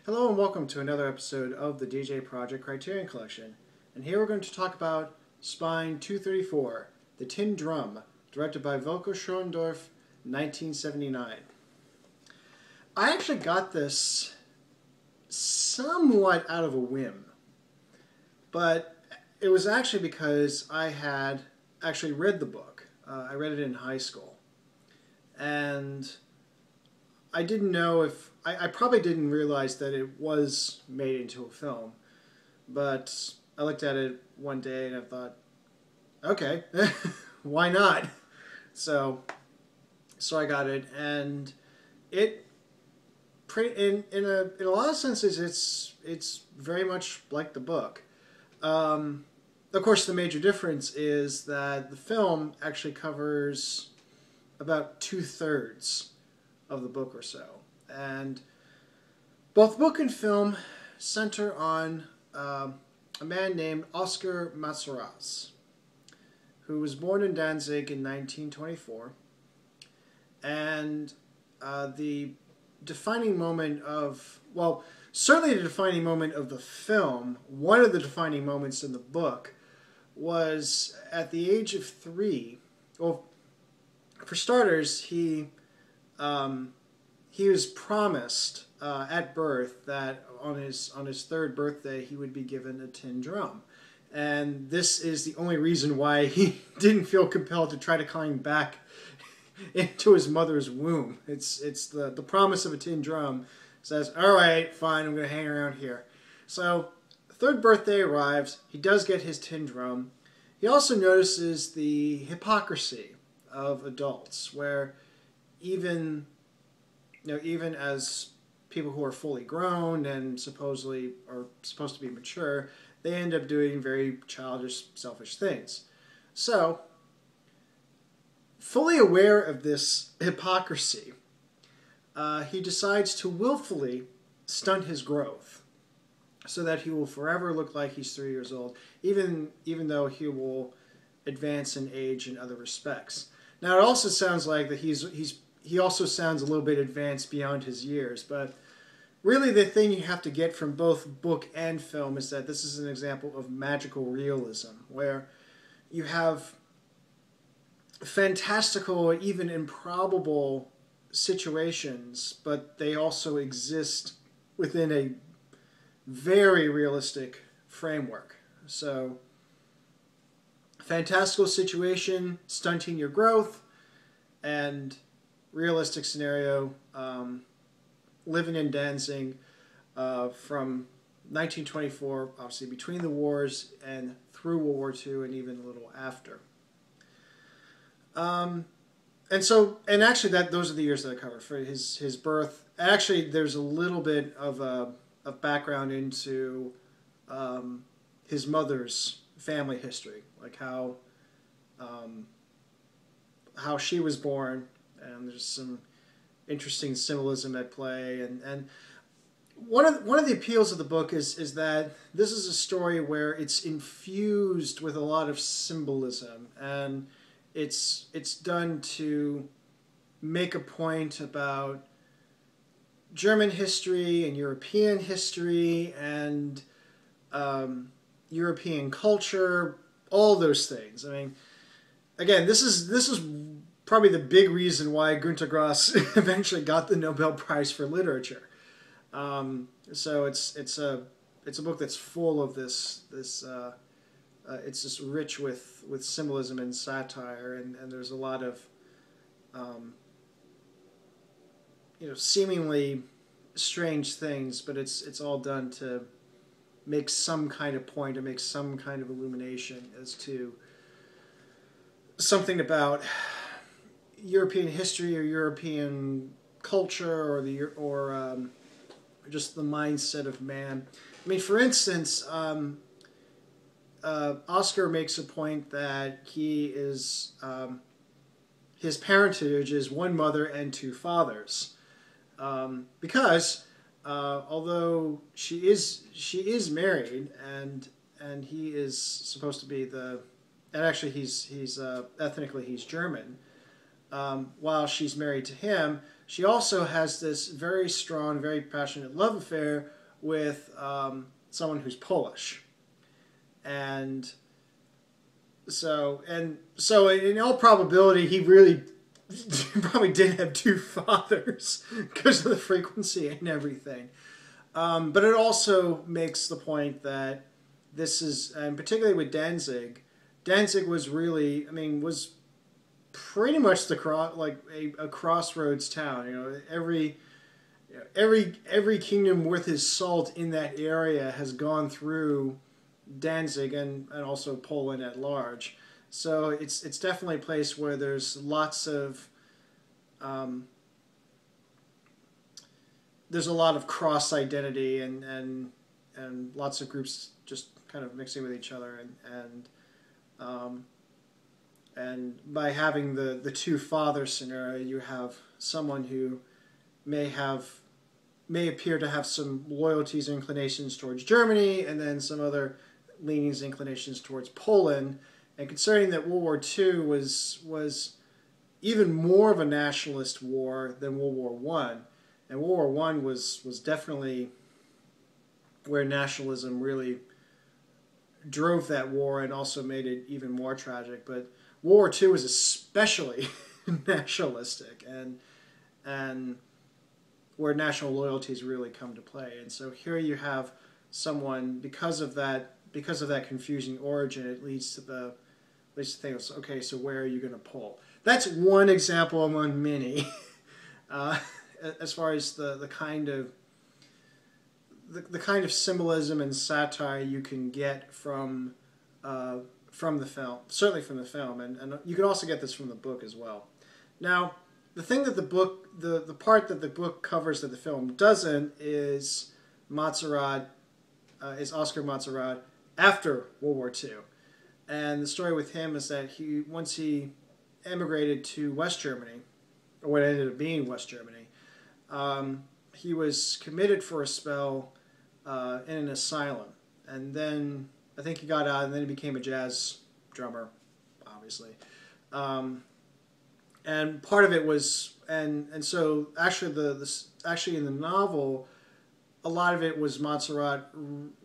Hello and welcome to another episode of the djproject Criterion Collection. And here we're going to talk about Spine 234, The Tin Drum, directed by Volker Schlöndorff, 1979. I actually got this somewhat out of a whim, but it was actually because I had actually read the book. I read it in high school, and I didn't know if I probably didn't realize that it was made into a film, but I looked at it one day and I thought, okay, why not? So I got it, and it in a lot of senses it's very much like the book. Of course, the major difference is that the film actually covers about 2/3 of the book or so. And both book and film center on a man named Oskar Matsuras, who was born in Danzig in 1924. And the defining moment of, well, certainly the defining moment of the film, one of the defining moments in the book, was at the age of 3. Well, for starters, he was promised at birth that on his 3rd birthday he would be given a tin drum, and this is the only reason why he didn't feel compelled to try to climb back into his mother's womb. It's the promise of a tin drum. Says, all right, fine, I'm going to hang around here. So 3rd birthday arrives. He does get his tin drum. He also notices the hypocrisy of adults, where even as people who are fully grown and supposedly are supposed to be mature, they end up doing very childish, selfish things. So, fully aware of this hypocrisy, he decides to willfully stunt his growth so that he will forever look like he's 3 years old, even though he will advance in age in other respects. Now, it also sounds like that he also sounds a little bit advanced beyond his years, but really the thing you have to get from both book and film is that this is an example of magical realism, where you have fantastical, even improbable situations, but they also exist within a very realistic framework. So, fantastical situation, stunting your growth, and realistic scenario, living in Danzig from 1924, obviously between the wars and through World War II and even a little after. And actually those are the years that I cover for his birth. Actually, there's a little bit of background into his mother's family history, like how she was born, and there's some interesting symbolism at play. And one of the appeals of the book is that this is a story where it's infused with a lot of symbolism, and it's done to make a point about German history and European history and European culture, all those things. I mean, again, this is probably the big reason why Günter Grass eventually got the Nobel Prize for Literature. So it's a book that's full of this. It's just rich with symbolism and satire, and there's a lot of seemingly strange things, but it's all done to make some kind of point, to make some kind of illumination as to something about European history or European culture, or just the mindset of man. I mean, for instance, Oscar makes a point that he is his parentage is one mother and 2 fathers, because although she is married and he is supposed to be and actually he's ethnically he's German. While she's married to him, she also has this very strong, very passionate love affair with someone who's Polish. And so in all probability, he really probably did have two fathers because of the frequency and everything. But it also makes the point that this is, and particularly with Danzig, Danzig was really, I mean, was pretty much a crossroads town. You know, every kingdom worth his salt in that area has gone through Danzig and also Poland at large. So it's definitely a place where there's lots of there's a lot of cross identity and lots of groups just kind of mixing with each other and by having the two father scenario, you have someone who may appear to have some loyalties and inclinations towards Germany, and then some other leanings and inclinations towards Poland. And concerning that World War II was even more of a nationalist war than World War One, and World War One was definitely where nationalism really drove that war and also made it even more tragic. But World War II was especially nationalistic and where national loyalties really come to play. And so here you have someone, because of that confusing origin, it leads to things. Okay, so where are you going to pull? That's one example among many, as far as the kind of symbolism and satire you can get from the film, certainly from the film, and you can also get this from the book as well. Now, the thing that the part that the book covers that the film doesn't is Montserrat, is Oscar Montserrat after World War II. And the story with him is that once he emigrated to West Germany, or what ended up being West Germany, he was committed for a spell in an asylum. And then I think he got out, and then he became a jazz drummer, obviously. And part of it was, and so actually in the novel, a lot of it was Montserrat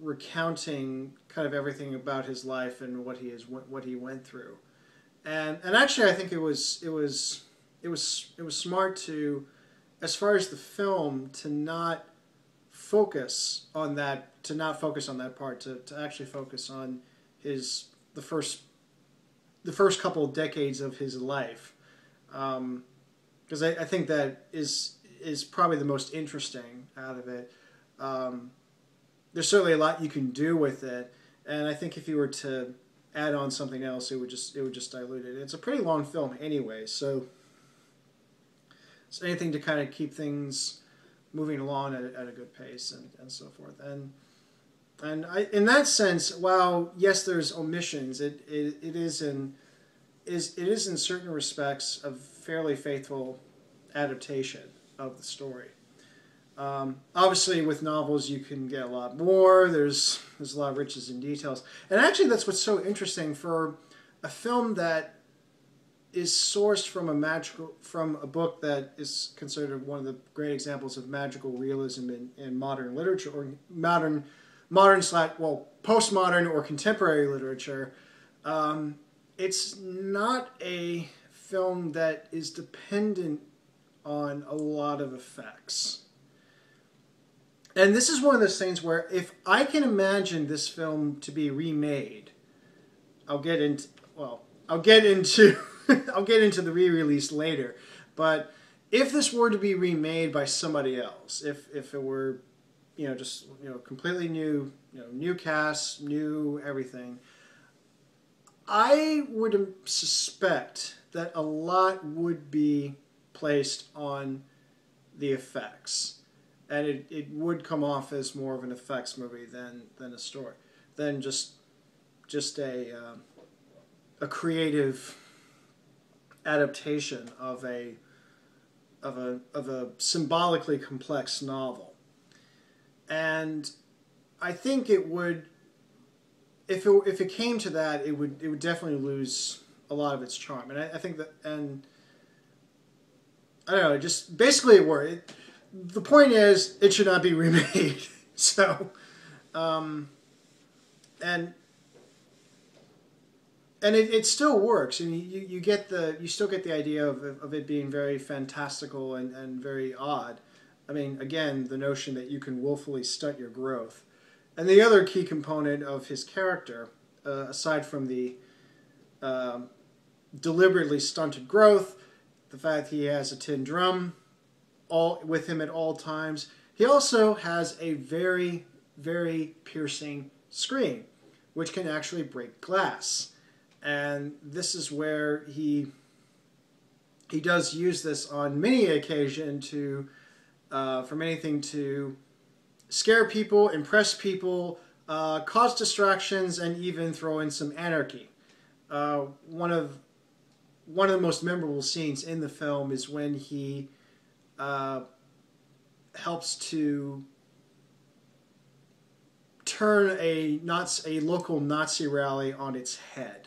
recounting kind of everything about his life and what he went through, and actually I think it was smart to, as far as the film, to not focus on that part, to actually focus on the first couple of decades of his life, because I think that is probably the most interesting out of it. There's certainly a lot you can do with it, and I think if you were to add on something else, it would just dilute it. It's a pretty long film anyway, so it's anything to kind of keep things moving along at a good pace and so forth. And in that sense, while yes, there's omissions, it is in certain respects a fairly faithful adaptation of the story. Obviously, with novels, you can get a lot more. There's a lot of riches and details, and actually, that's what's so interesting for a film that is sourced from a book that is considered one of the great examples of magical realism in modern literature, or postmodern or contemporary literature. It's not a film that is dependent on a lot of effects. And this is one of those things where if I can imagine this film to be remade, I'll get into the re-release later. But if this were to be remade by somebody else, if it were, completely new, new cast, new everything, I would suspect that a lot would be placed on the effects. And it would come off as more of an effects movie than a story, than just a creative adaptation of a symbolically complex novel. And I think it would, if it came to that, it would definitely lose a lot of its charm. And I think that, and I don't know, just basically it worked. The point is, it should not be remade. So, and it still works. I mean, you get you still get the idea of it being very fantastical and very odd. I mean, again, the notion that you can willfully stunt your growth. And the other key component of his character, aside from the deliberately stunted growth, the fact he has a tin drum all with him at all times, he also has a very, very piercing scream, which can actually break glass. And this is where he does use this on many occasions to from anything to scare people, impress people, cause distractions, and even throw in some anarchy. One of the most memorable scenes in the film is when he helps to turn a local Nazi rally on its head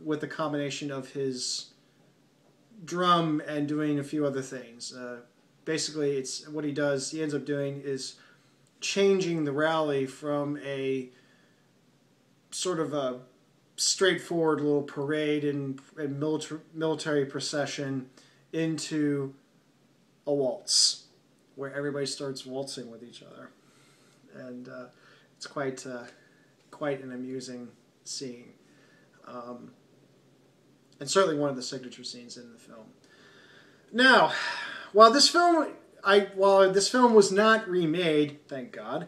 with a combination of his drum and doing a few other things. Basically, it's what he does. He ends up doing is changing the rally from a sort of a straightforward little parade and military procession into a waltz, where everybody starts waltzing with each other, and it's quite an amusing scene, and certainly one of the signature scenes in the film. Now, while this film was not remade, thank God,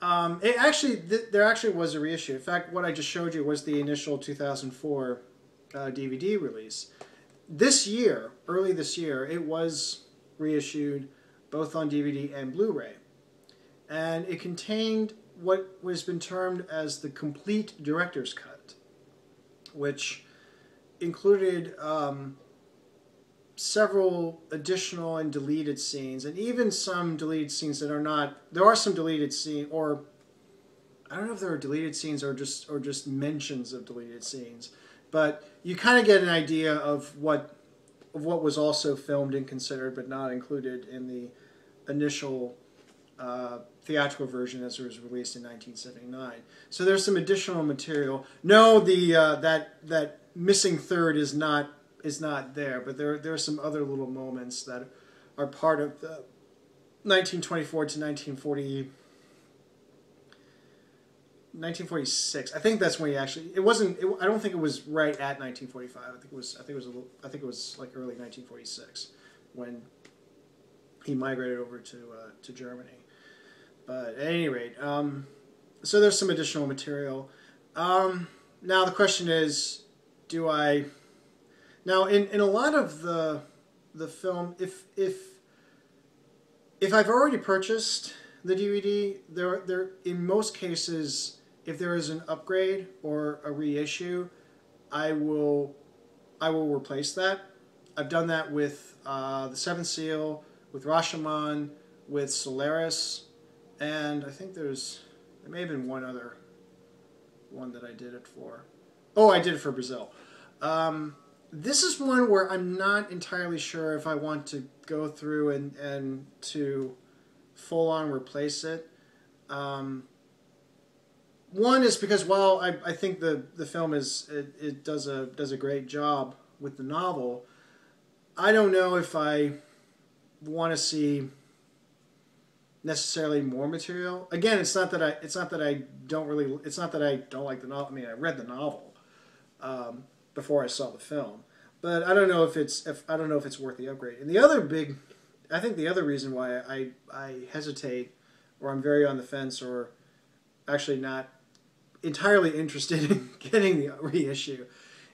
there actually was a reissue. In fact, what I just showed you was the initial 2004 DVD release. Early this year, it was reissued both on DVD and Blu-ray. And it contained what has been termed as the complete director's cut, which included several additional and deleted scenes, and even some deleted scenes that are not. There are some deleted scenes, or I don't know if there are deleted scenes or just mentions of deleted scenes, but you kind of get an idea of what was also filmed and considered but not included in the initial theatrical version as it was released in 1979. So there's some additional material. No, that missing third is not there, but there are some other little moments that are part of the 1924 to 1946. I think that's when he actually. It wasn't. I don't think it was right at 1945. I think it was like early 1946 when he migrated over to Germany. But at any rate, so there's some additional material. Now the question is, do I? Now in a lot of the film, if I've already purchased the DVD, there in most cases, if there is an upgrade or a reissue, I will replace that. I've done that with the Seventh Seal, with Rashomon, with Solaris, and I think there may have been one other one that I did it for. Oh, I did it for Brazil. This is one where I'm not entirely sure if I want to go through and to full-on replace it. One is because while I think the film it does a great job with the novel, I don't know if I want to see necessarily more material. Again, it's not that I don't like the novel. I mean, I read the novel before I saw the film, but I don't know if it's worth the upgrade. And I think the other reason why I hesitate, or I'm very on the fence, or actually not entirely interested in getting the reissue,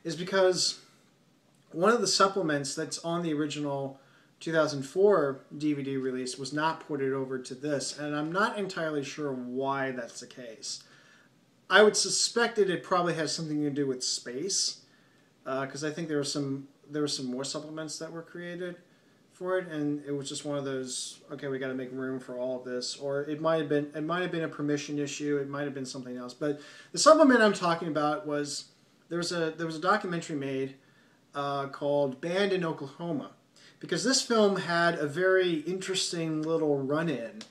is because one of the supplements that's on the original 2004 DVD release was not ported over to this, and I'm not entirely sure why that's the case. I would suspect that it probably has something to do with space, because I think there were some more supplements that were created for it, and it was just one of those, okay, we got to make room for all of this, or it might have been a permission issue, it might have been something else. But the supplement I'm talking about was there was a documentary made called Banned in Oklahoma, because this film had a very interesting little run-in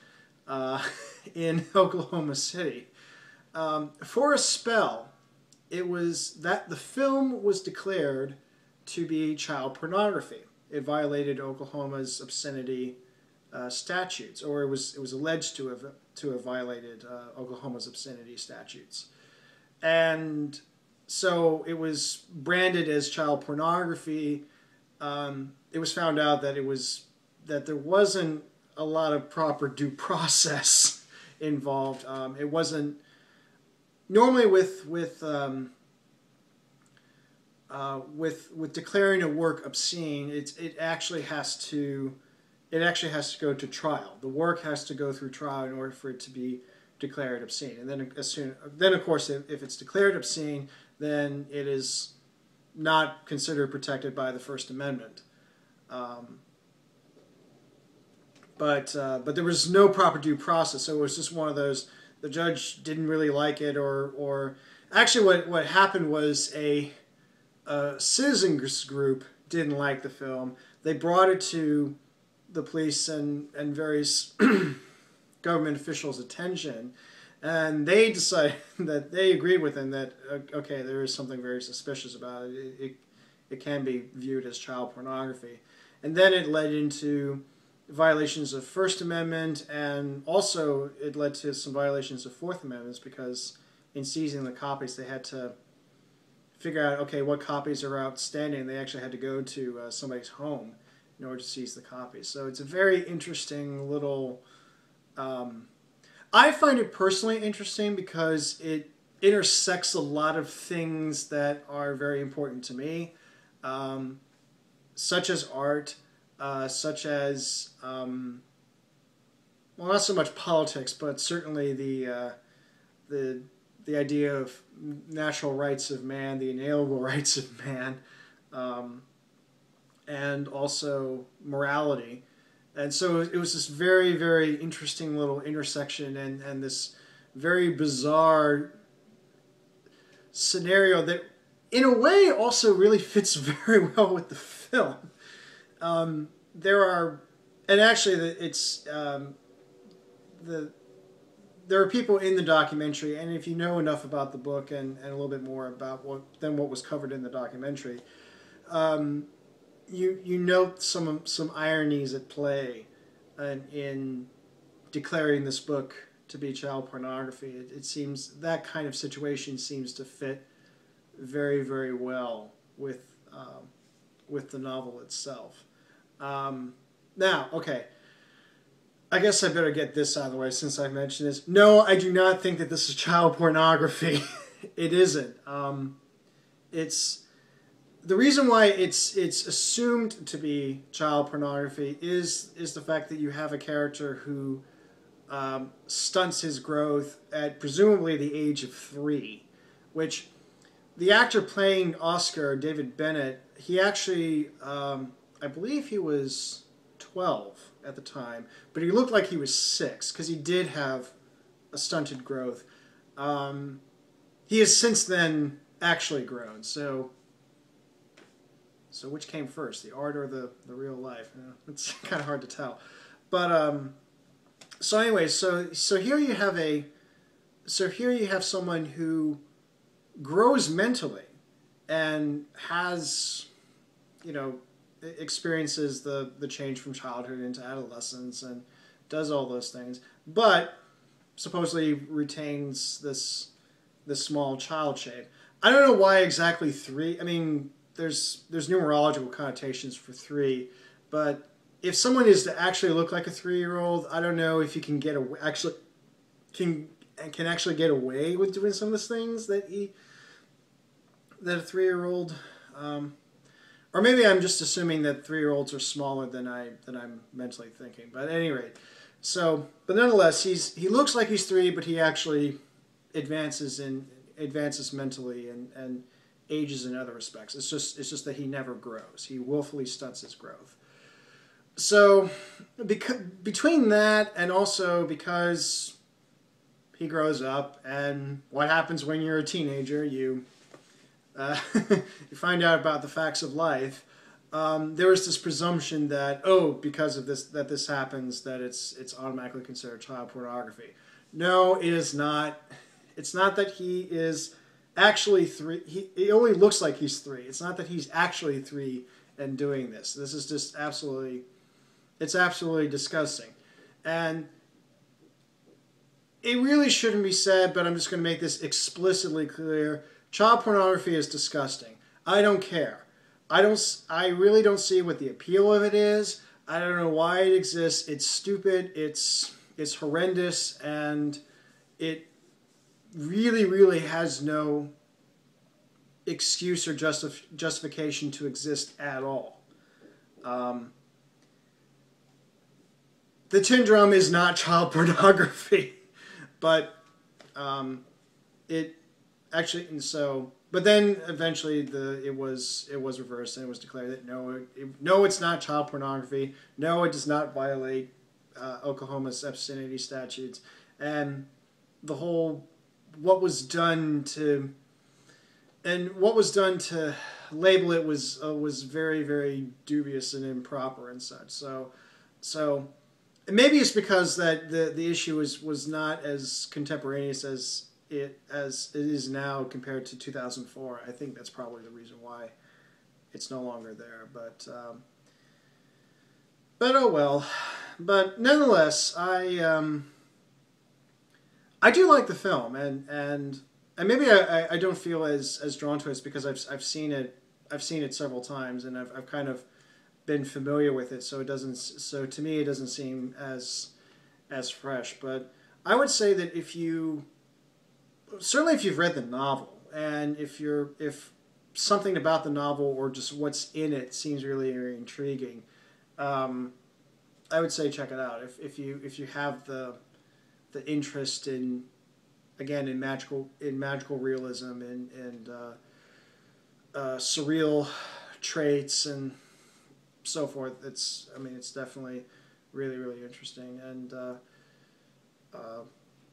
in Oklahoma City. For a spell, it was that the film was declared to be child pornography. It violated Oklahoma's obscenity statutes, or it was alleged to have violated Oklahoma's obscenity statutes, and so it was branded as child pornography. It was found out that there wasn't a lot of proper due process involved. It wasn't normally with declaring a work obscene. It actually has to go to trial. The work has to go through trial in order for it to be declared obscene. And then of course, if it's declared obscene, then it is not considered protected by the First Amendment. But there was no proper due process, so it was just one of those. The judge didn't really like it, or actually, what happened was a citizens group didn't like the film. They brought it to the police and various government officials' attention, and they decided that they agreed with him that okay, there is something very suspicious about it. It can be viewed as child pornography, and then it led into violations of First Amendment, and also it led to some violations of Fourth Amendments, because in seizing the copies they had to figure out, okay, what copies are outstanding. They actually had to go to somebody's home in order to seize the copies. So it's a very interesting little... I find it personally interesting because it intersects a lot of things that are very important to me, such as art, such as, well, not so much politics, but certainly the idea of natural rights of man, the inalienable rights of man, and also morality. And so it was this very, very interesting little intersection, and this very bizarre scenario that, in a way, also really fits very well with the film. There are people in the documentary, and if you know enough about the book and a little bit more about what was covered in the documentary, you note some ironies at play in declaring this book to be child pornography. It seems that kind of situation seems to fit very, very well with the novel itself. Now, okay, I guess I better get this out of the way since I mentioned this. No, I do not think that this is child pornography. It isn't. It's the reason why it's assumed to be child pornography is the fact that you have a character who stunts his growth at presumably the age of 3, which the actor playing Oscar, David Bennett, he actually, I believe he was 12 at the time, but he looked like he was 6 because he did have a stunted growth. He has since then actually grown. So which came first, the art or the real life? It's kind of hard to tell. But so anyway, so here you have someone who grows mentally and has, experiences the change from childhood into adolescence and does all those things, but supposedly retains this small child shape. I don't know why exactly 3. I mean, there's numerological connotations for 3, but if someone is to actually look like a 3-year-old, I don't know if you can get can actually get away with doing some of the things that a 3-year-old. Or maybe I'm just assuming that 3-year-olds are smaller than I'm mentally thinking. But at any rate, but nonetheless, he looks like he's 3, but he actually advances mentally and ages in other respects. It's just that he never grows. He willfully stunts his growth. So between that and also because he grows up, and what happens when you're a teenager, you you find out about the facts of life, there is this presumption that, oh, because of this happens, that it's automatically considered child pornography. No, it is not. It's not that he is actually 3. He only looks like he's 3. It's not that he's actually 3 and doing this. This is just absolutely, it's absolutely disgusting. And it really shouldn't be said, but I'm just going to make this explicitly clear. Child pornography is disgusting. I don't care. I really don't see what the appeal of it is. I don't know why it exists. It's stupid. It's horrendous, and it really, really has no excuse or justification to exist at all. The tin drum is not child pornography, but it actually, and so, but then eventually it was reversed, and it was declared that no, it's not child pornography. No, it does not violate Oklahoma's obscenity statutes, and the whole what was done to label it was very, very dubious and improper and such. So maybe it's because that the issue was not as contemporaneous as it is now compared to 2004. I think that's probably the reason why it's no longer there. But oh well. But nonetheless, I do like the film, and maybe I don't feel as drawn to it because I've seen it several times, and I've kind of been familiar with it, so to me it doesn't seem as fresh. But I would say that if you've read the novel, and if something about the novel or just what's in it seems really, really intriguing, I would say check it out. If you have the interest in magical realism and surreal traits and so forth, it's definitely really, really interesting. And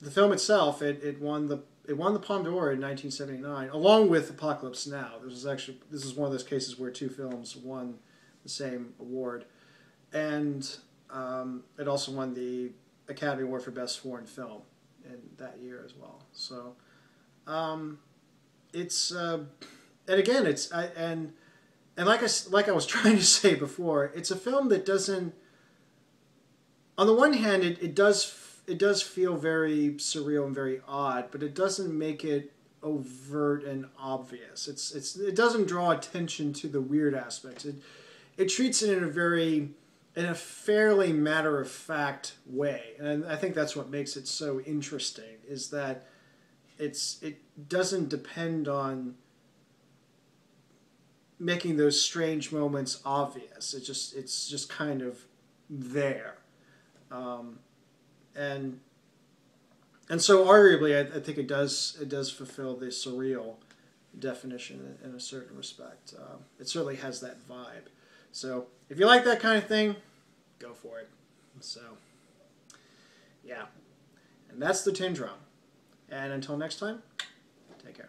the film itself, it won the Palme d'Or in 1979, along with Apocalypse Now. This is one of those cases where two films won the same award, and it also won the Academy Award for Best Foreign Film in that year as well. So it's and again and like I was trying to say before, it's a film that doesn't. On the one hand, it does feel very surreal and very odd, but it doesn't make it overt and obvious. It doesn't draw attention to the weird aspects. It treats it in a fairly matter-of-fact way. And I think that's what makes it so interesting, is that it doesn't depend on making those strange moments obvious. It's just kind of there. And so arguably I think it does fulfill the surreal definition in a certain respect. It certainly has that vibe. So if you like that kind of thing, go for it. So yeah, and that's the Tin Drum. And until next time, take care.